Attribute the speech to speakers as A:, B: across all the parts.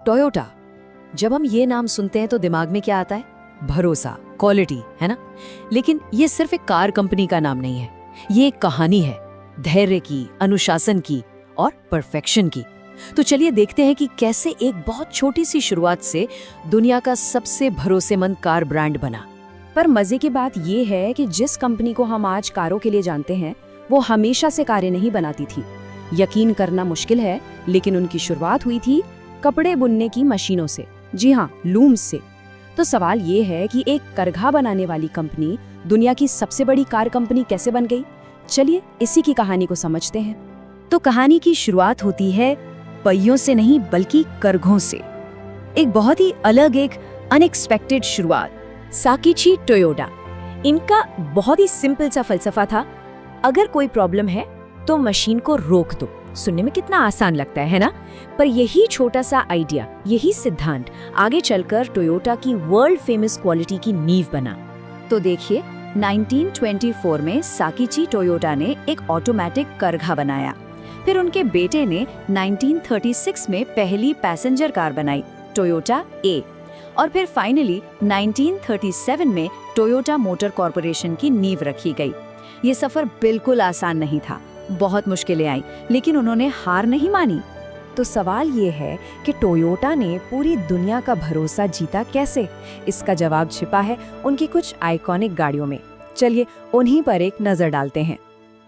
A: Toyota. जब हम ये नाम सुनते हैं तो दिमाग में क्या आता है? भरोसा, क्वालिटी, है ना? लेकिन ये सिर्फ एक कार कंपनी का नाम नहीं है, ये एक कहानी है, धैर्य की, अनुशासन की और परफेक्शन की। तो चलिए देखते हैं कि कैसे एक बहुत छोटी सी शुरुआत से दुनिया का सबसे भरोसेमंद कार ब्रांड बना।
B: पर मजे की बात ये है कि जिस कंपनी को हम आज कारों के लिए जानते हैं, वो हमेशा से कारें नहीं बनाती थी। यकीन करना मुश्किल है, लेकिन उनकी शुरुआत हुई थी कपड़े बुनने की मशीनों से। जी हाँ, लूम्स से। तो सवाल ये है कि एक करघा बनाने वाली कंपनी दुनिया की सबसे बड़ी कार कंपनी कैसे बन गई? चलिए इसी की कहानी को समझते हैं। तो कहानी की शुरुआत होती है पहियों से नहीं बल्कि करघों से। एक बहुत ही अलग, एक अनएक्सपेक्टेड शुरुआत। साकीची टोयोटा, इनका बहुत ही सिंपल सा फलसफा था, अगर कोई प्रॉब्लम है तो मशीन को रोक दो। सुनने में कितना आसान लगता है ना? पर यही छोटा सा आइडिया, यही सिद्धांत आगे चलकर टोयोटा की वर्ल्ड फेमस क्वालिटी की नींव बना। तो देखिए, 1924 में साकीची टोयोटा ने एक ऑटोमेटिक करघा बनाया। फिर उनके बेटे ने 1936 में पहली पैसेंजर कार बनाई, टोयोटा ए। और फिर फाइनली 1937 में टोयोटा मोटर कॉर्पोरेशन की नींव रखी गई। ये सफर बिल्कुल आसान नहीं था, बहुत मुश्किलें आई, लेकिन उन्होंने हार नहीं मानी। तो सवाल ये है कि टोयोटा ने पूरी दुनिया का भरोसा जीता कैसे? इसका जवाब छिपा है उनकी कुछ आइकॉनिक गाड़ियों में। चलिए उन्हीं पर एक नजर डालते हैं।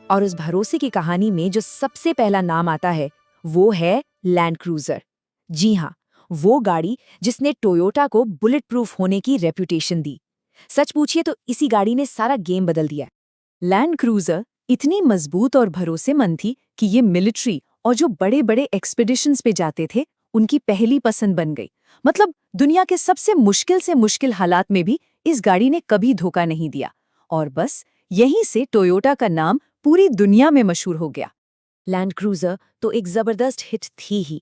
B: और उस भरोसे की कहानी में जो सबसे पहला नाम आता है वो है लैंड क्रूजर। जी हाँ, वो गाड़ी जिसने टोयोटा को बुलेट प्रूफ होने की रेपुटेशन दी। सच पूछिए तो इसी गाड़ी ने सारा गेम बदल दिया। लैंड क्रूजर इतनी मजबूत और भरोसेमंद थी कि ये मिलिट्री और जो बड़े बड़े एक्सपीडिशंस पे जाते थे उनकी पहली पसंद बन गई। मतलब दुनिया के सबसे मुश्किल हालात में भी इस गाड़ी ने कभी धोखा नहीं दिया। और बस यहीं से टोयोटा का नाम पूरी दुनिया में मशहूर हो गया। लैंड क्रूजर तो एक जबरदस्त हिट थी ही,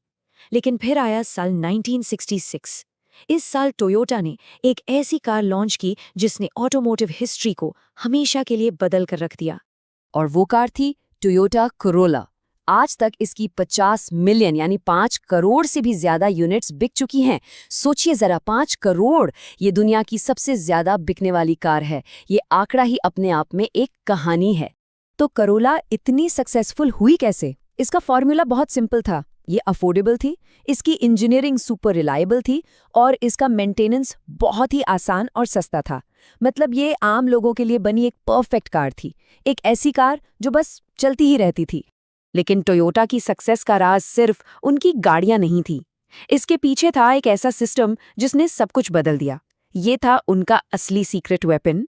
B: लेकिन फिर आया साल 1966। इस साल टोयोटा ने एक ऐसी कार लॉन्च की जिसने ऑटोमोटिव हिस्ट्री को हमेशा के लिए बदल कर रख दिया।
A: और वो कार थी टोयोटा कोरोला। आज तक इसकी 50 मिलियन यानी 5 करोड़ से भी ज्यादा यूनिट्स बिक चुकी हैं। सोचिए जरा, 5 करोड़, ये दुनिया की सबसे ज्यादा बिकने वाली कार है। ये आंकड़ा ही अपने आप में एक कहानी है।
B: तो कोरोला इतनी सक्सेसफुल हुई कैसे? इसका फॉर्मूला बहुत सिंपल था। ये अफोर्डेबल थी, इसकी इंजीनियरिंग सुपर रिलायबल थी और इसका मेंटेनेंस बहुत ही आसान और सस्ता था। मतलब ये आम लोगों के लिए बनी एक परफेक्ट कार थी, एक ऐसी कार जो बस चलती ही रहती थी। लेकिन टोयोटा की सक्सेस का राज सिर्फ उनकी गाड़ियां नहीं थी। इसके पीछे था एक ऐसा सिस्टम जिसने सब कुछ बदल दिया। ये था उनका असली सीक्रेट वेपन।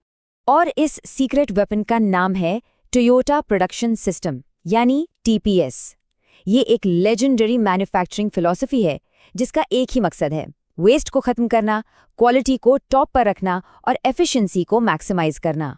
B: और इस सीक्रेट वेपन का नाम है टोयोटा प्रोडक्शन सिस्टम, यानी TPS। ये एक लेजेंडरी मैन्युफैक्चरिंग फिलॉसफी है जिसका एक ही मकसद है, वेस्ट को खत्म करना, क्वालिटी को टॉप पर रखना और एफिशिएंसी को मैक्सिमाइज करना।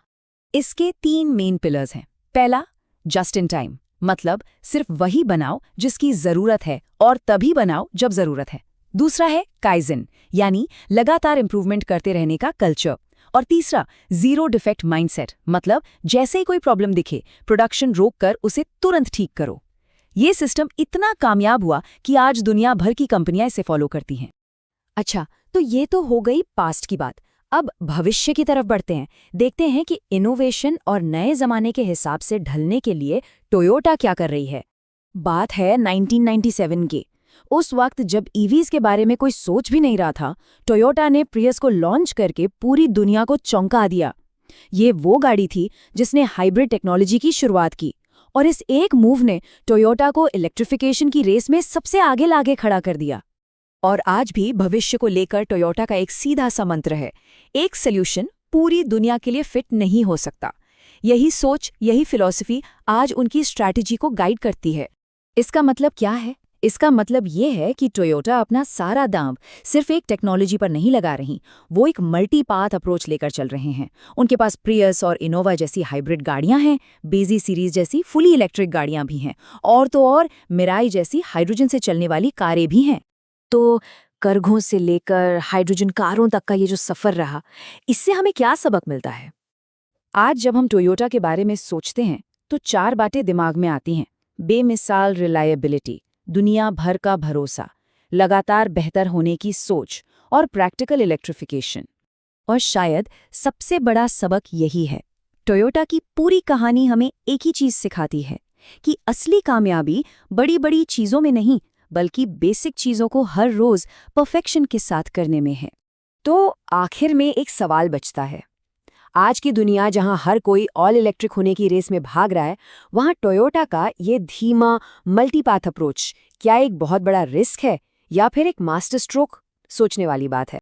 B: इसके 3 मेन पिलर्स हैं। पहला, जस्ट इन टाइम, मतलब सिर्फ वही बनाओ जिसकी जरूरत है और तभी बनाओ जब जरूरत है। दूसरा है काइजन, यानी लगातार इंप्रूवमेंट करते रहने का कल्चर। और तीसरा, जीरो डिफेक्ट माइंडसेट, मतलब जैसे ही कोई प्रॉब्लम दिखे, प्रोडक्शन रोककर उसे तुरंत ठीक करो। ये सिस्टम इतना कामयाब हुआ कि आज दुनिया भर की कंपनियां इसे फॉलो करती हैं। अच्छा, तो ये तो हो गई पास्ट की बात। अब भविष्य की तरफ बढ़ते हैं। देखते हैं कि इनोवेशन और नए जमाने के हिसाब से ढलने के लिए टोयोटा क्या कर रही है। बात है 1997 की। उस वक्त जब ईवीज के बारे में कोई सोच भी नहीं रहा था, टोयोटा ने प्रियस को लॉन्च करके पूरी दुनिया को चौंका दिया। ये वो गाड़ी थी जिसने हाइब्रिड टेक्नोलॉजी की शुरुआत की, और इस एक मूव ने टोयोटा को इलेक्ट्रिफिकेशन की रेस में सबसे आगे लागे खड़ा कर दिया। और आज भी भविष्य को लेकर टोयोटा का एक सीधा सा मंत्र है, एक सॉल्यूशन पूरी दुनिया के लिए फिट नहीं हो सकता। यही सोच, यही फिलॉसफी आज उनकी स्ट्रैटेजी को गाइड करती है। इसका मतलब क्या है? इसका मतलब ये है कि टोयोटा अपना सारा दांव सिर्फ एक टेक्नोलॉजी पर नहीं लगा रही, वो एक मल्टी पाथ अप्रोच लेकर चल रहे हैं। उनके पास प्रियस और इनोवा जैसी हाइब्रिड गाड़ियां हैं, बेजी सीरीज जैसी फुली इलेक्ट्रिक गाड़ियां भी हैं, और तो और मिराई जैसी हाइड्रोजन से चलने वाली कारें भी हैं। तो करघों से लेकर हाइड्रोजन कारों तक का ये जो सफर रहा, इससे हमें क्या सबक मिलता है? आज जब हम टोयोटा के बारे में सोचते हैं तो 4 बातें दिमाग में आती हैं। बेमिसाल रिलायबिलिटी, दुनिया भर का भरोसा, लगातार बेहतर होने की सोच और प्रैक्टिकल इलेक्ट्रिफिकेशन। और शायद सबसे बड़ा सबक यही है, टोयोटा की पूरी कहानी हमें एक ही चीज़ सिखाती है कि असली कामयाबी बड़ी बड़ी चीज़ों में नहीं, बल्कि बेसिक चीज़ों को हर रोज़ परफेक्शन के साथ करने में है। तो आखिर में एक सवाल बचता है, आज की दुनिया जहां हर कोई ऑल इलेक्ट्रिक होने की रेस में भाग रहा है, वहां टोयोटा का ये धीमा मल्टीपाथ अप्रोच क्या एक बहुत बड़ा रिस्क है या फिर एक मास्टर स्ट्रोक? सोचने वाली बात है।